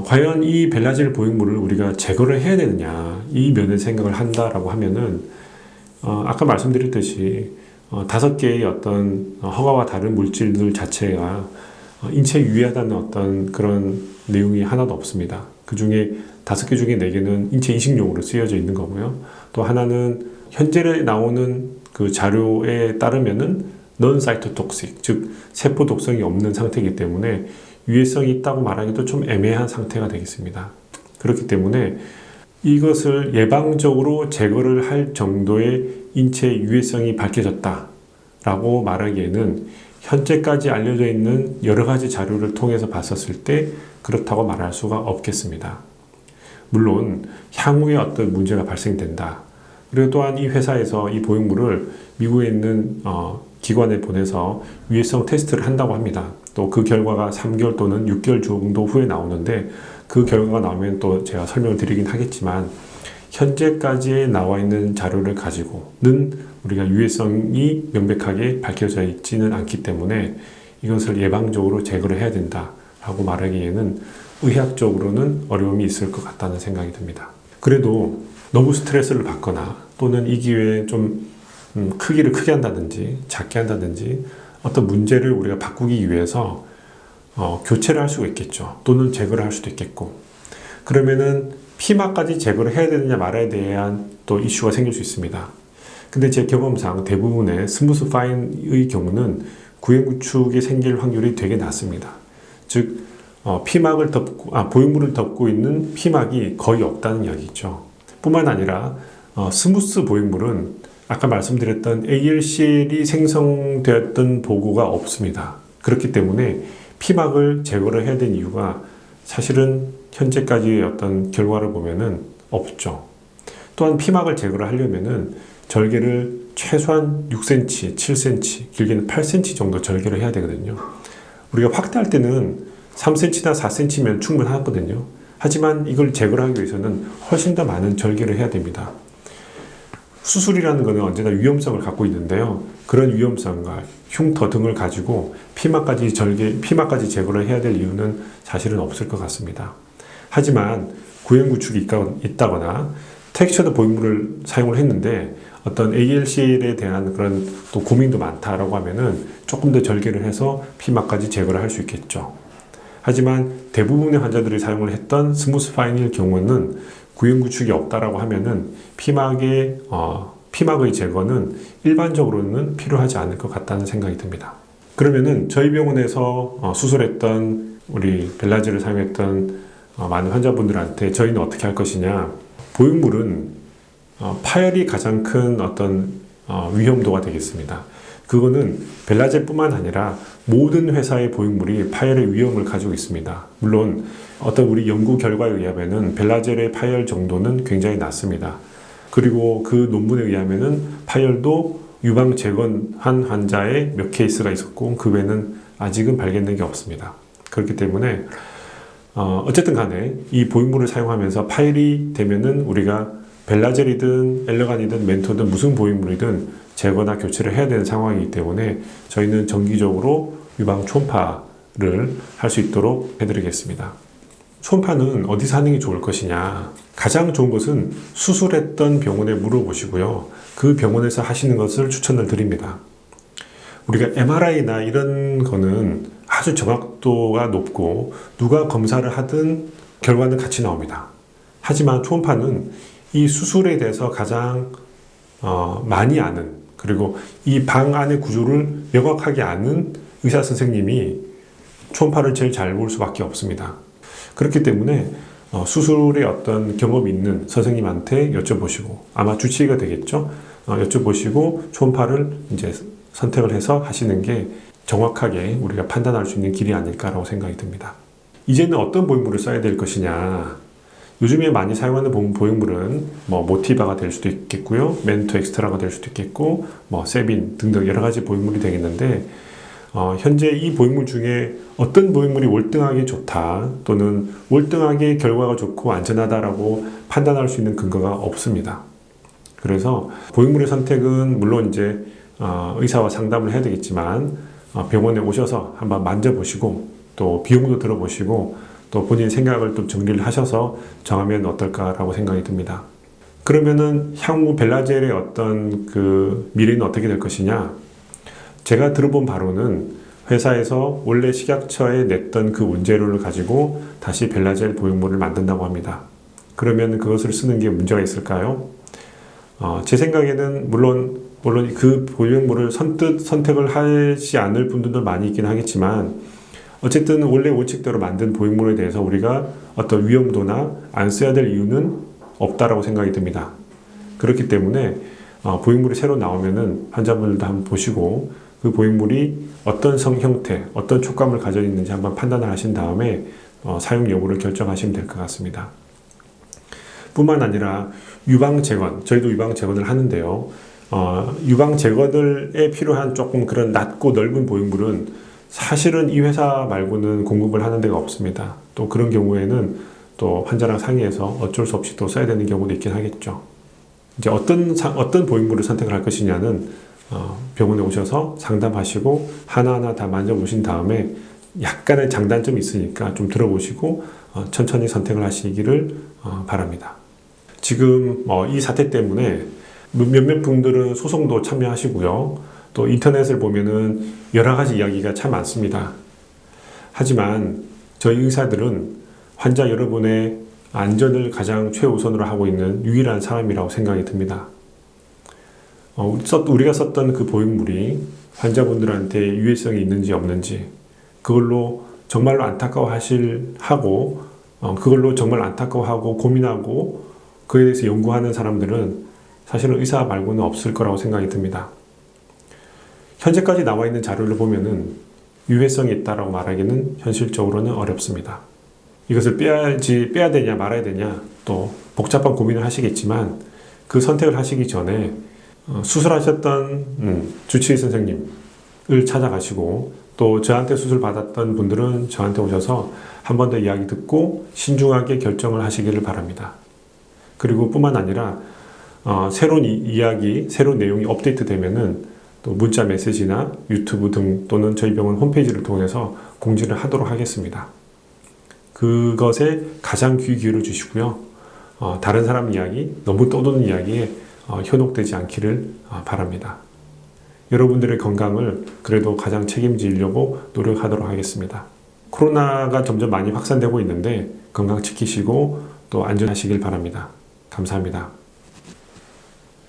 과연 이 벨라젤 보형물을 우리가 제거를 해야 되느냐, 이 면에 생각을 한다라고 하면은 아까 말씀드렸듯이 5개의 어떤 허가와 다른 물질들 자체가 인체에 유해하다는 어떤 그런 내용이 하나도 없습니다. 그 중에 5개 중에 4개는 인체 이식용으로 쓰여져 있는 거고요. 또 하나는 현재 나오는 그 자료에 따르면은 non-cytotoxic, 즉 세포 독성이 없는 상태이기 때문에 유해성이 있다고 말하기도 좀 애매한 상태가 되겠습니다. 그렇기 때문에 이것을 예방적으로 제거를 할 정도의 인체 유해성이 밝혀졌다라고 말하기에는 현재까지 알려져 있는 여러 가지 자료를 통해서 봤었을 때 그렇다고 말할 수가 없겠습니다. 물론 향후에 어떤 문제가 발생된다. 그리고 또한 이 회사에서 이 보형물을 미국에 있는 기관에 보내서 유해성 테스트를 한다고 합니다. 또 그 결과가 3개월 또는 6개월 정도 후에 나오는데 그 결과가 나오면 또 제가 설명을 드리긴 하겠지만 현재까지 나와 있는 자료를 가지고는 우리가 유해성이 명백하게 밝혀져 있지는 않기 때문에 이것을 예방적으로 제거를 해야 된다라고 말하기에는 의학적으로는 어려움이 있을 것 같다는 생각이 듭니다. 그래도 너무 스트레스를 받거나 또는 이 기회에 좀 크기를 크게 한다든지 작게 한다든지 어떤 문제를 우리가 바꾸기 위해서 교체를 할 수가 있겠죠. 또는 제거를 할 수도 있겠고, 그러면은 피막까지 제거를 해야 되느냐 말아야 대한 또 이슈가 생길 수 있습니다. 근데 제 경험상 대부분의 스무스 파인의 경우는 구행구축이 생길 확률이 되게 낮습니다. 즉 피막을 보형물을 덮고 있는 피막이 거의 없다는 이야기죠. 뿐만 아니라 스무스 보형물은 아까 말씀드렸던 ALCL이 생성되었던 보고가 없습니다. 그렇기 때문에 피막을 제거를 해야 되는 이유가 사실은 현재까지의 어떤 결과를 보면은 없죠. 또한 피막을 제거를 하려면은 절개를 최소한 6cm, 7cm, 길게는 8cm 정도 절개를 해야 되거든요. 우리가 확대할 때는 3cm나 4cm면 충분하거든요. 하지만 이걸 제거를 하기 위해서는 훨씬 더 많은 절개를 해야 됩니다. 수술이라는 것은 언제나 위험성을 갖고 있는데요. 그런 위험성과 흉터 등을 가지고 피막까지 제거를 해야 될 이유는 사실은 없을 것 같습니다. 하지만 구행구축이 있다거나 텍스처드 보형물을 사용을 했는데 어떤 ALCL에 대한 그런 또 고민도 많다라고 하면은 조금 더 절개를 해서 피막까지 제거를 할 수 있겠죠. 하지만 대부분의 환자들이 사용을 했던 스무스 파인일 경우는 구행구축이 없다라고 하면은 피막의 제거는 일반적으로는 필요하지 않을 것 같다는 생각이 듭니다. 그러면은 저희 병원에서 수술했던 우리 벨라젤을 사용했던 많은 환자분들한테 저희는 어떻게 할 것이냐, 보형물은 파열이 가장 큰 어떤 위험도가 되겠습니다. 그거는 벨라젤뿐만 아니라 모든 회사의 보형물이 파열의 위험을 가지고 있습니다. 물론 어떤 우리 연구 결과에 의하면은 벨라젤의 파열 정도는 굉장히 낮습니다. 그리고 그 논문에 의하면은 파열도 유방 재건한 환자의 몇 케이스가 있었고 그 외에는 아직은 발견된 게 없습니다. 그렇기 때문에 어쨌든 간에 이 보형물을 사용하면서 파열이 되면은 우리가 벨라젤이든 엘러간이든 멘토든 무슨 보형물이든 제거나 교체를 해야 되는 상황이기 때문에 저희는 정기적으로 유방 초음파를 할 수 있도록 해드리겠습니다. 초음파는 어디서 하는 게 좋을 것이냐? 가장 좋은 것은 수술했던 병원에 물어보시고요. 그 병원에서 하시는 것을 추천을 드립니다. 우리가 MRI나 이런 거는 아주 정확도가 높고 누가 검사를 하든 결과는 같이 나옵니다. 하지만 초음파는 이 수술에 대해서 가장 많이 아는, 그리고 이 방 안의 구조를 명확하게 아는 의사 선생님이 초음파를 제일 잘 볼 수밖에 없습니다. 그렇기 때문에 수술에 어떤 경험이 있는 선생님한테 여쭤보시고, 아마 주치의가 되겠죠? 여쭤보시고 초음파를 이제 선택을 해서 하시는 게 정확하게 우리가 판단할 수 있는 길이 아닐까라고 생각이 듭니다. 이제는 어떤 보형물을 써야 될 것이냐? 요즘에 많이 사용하는 보형물은 모티바가 될 수도 있겠고요, 멘토 엑스트라가 될 수도 있겠고, 세빈 등등 여러 가지 보형물이 되겠는데, 현재 이 보형물 중에 어떤 보형물이 월등하게 좋다 또는 월등하게 결과가 좋고 안전하다라고 판단할 수 있는 근거가 없습니다. 그래서 보형물의 선택은 물론 이제 의사와 상담을 해야 되겠지만 병원에 오셔서 한번 만져보시고 또 비용도 들어보시고 또 본인 생각을 또 정리를 하셔서 정하면 어떨까라고 생각이 듭니다. 그러면은 향후 벨라젤의 어떤 그 미래는 어떻게 될 것이냐? 제가 들어본 바로는 회사에서 원래 식약처에 냈던 그 원재료를 가지고 다시 벨라젤 보형물을 만든다고 합니다. 그러면 그것을 쓰는 게 문제가 있을까요? 제 생각에는 물론 그 보형물을 선뜻 선택을 하지 않을 분들도 많이 있긴 하겠지만 어쨌든 원래 원칙대로 만든 보형물에 대해서 우리가 어떤 위험도나 안 써야 될 이유는 없다라고 생각이 듭니다. 그렇기 때문에 보형물이 새로 나오면은 환자분들도 한번 보시고 그 보형물이 어떤 성 형태, 어떤 촉감을 가져 있는지 한번 판단을 하신 다음에 사용 여부를 결정하시면 될 것 같습니다. 뿐만 아니라 유방재건, 저희도 유방재건을 하는데요. 유방재건에 필요한 조금 그런 낮고 넓은 보형물은 사실은 이 회사 말고는 공급을 하는 데가 없습니다. 또 그런 경우에는 또 환자랑 상의해서 어쩔 수 없이 또 써야 되는 경우도 있긴 하겠죠. 이제 어떤 보형물을 선택을 할 것이냐는 병원에 오셔서 상담하시고 하나하나 다 만져보신 다음에 약간의 장단점이 있으니까 좀 들어보시고 천천히 선택을 하시기를 바랍니다. 지금 이 사태 때문에 몇몇 분들은 소송도 참여하시고요. 또 인터넷을 보면은 여러 가지 이야기가 참 많습니다. 하지만 저희 의사들은 환자 여러분의 안전을 가장 최우선으로 하고 있는 유일한 사람이라고 생각이 듭니다. 우리가 썼던 그 보형물이 환자분들한테 유해성이 있는지 없는지 그걸로 정말로 그걸로 정말 안타까워하고 고민하고 그에 대해서 연구하는 사람들은 사실은 의사 말고는 없을 거라고 생각이 듭니다. 현재까지 나와 있는 자료를 보면은 유해성이 있다라고 말하기는 현실적으로는 어렵습니다. 이것을 빼야 되냐 말아야 되냐 또 복잡한 고민을 하시겠지만 그 선택을 하시기 전에 수술하셨던 주치의 선생님을 찾아가시고 또 저한테 수술 받았던 분들은 저한테 오셔서 한 번 더 이야기 듣고 신중하게 결정을 하시기를 바랍니다. 그리고 뿐만 아니라 새로운 이야기, 새로운 내용이 업데이트 되면은 또 문자 메시지나 유튜브 등 또는 저희 병원 홈페이지를 통해서 공지를 하도록 하겠습니다. 그것에 가장 귀 기울여 주시고요. 다른 사람 이야기, 너무 떠도는 이야기에 현혹되지 않기를 바랍니다. 여러분들의 건강을 그래도 가장 책임지려고 노력하도록 하겠습니다. 코로나가 점점 많이 확산되고 있는데 건강 지키시고 또 안전하시길 바랍니다. 감사합니다.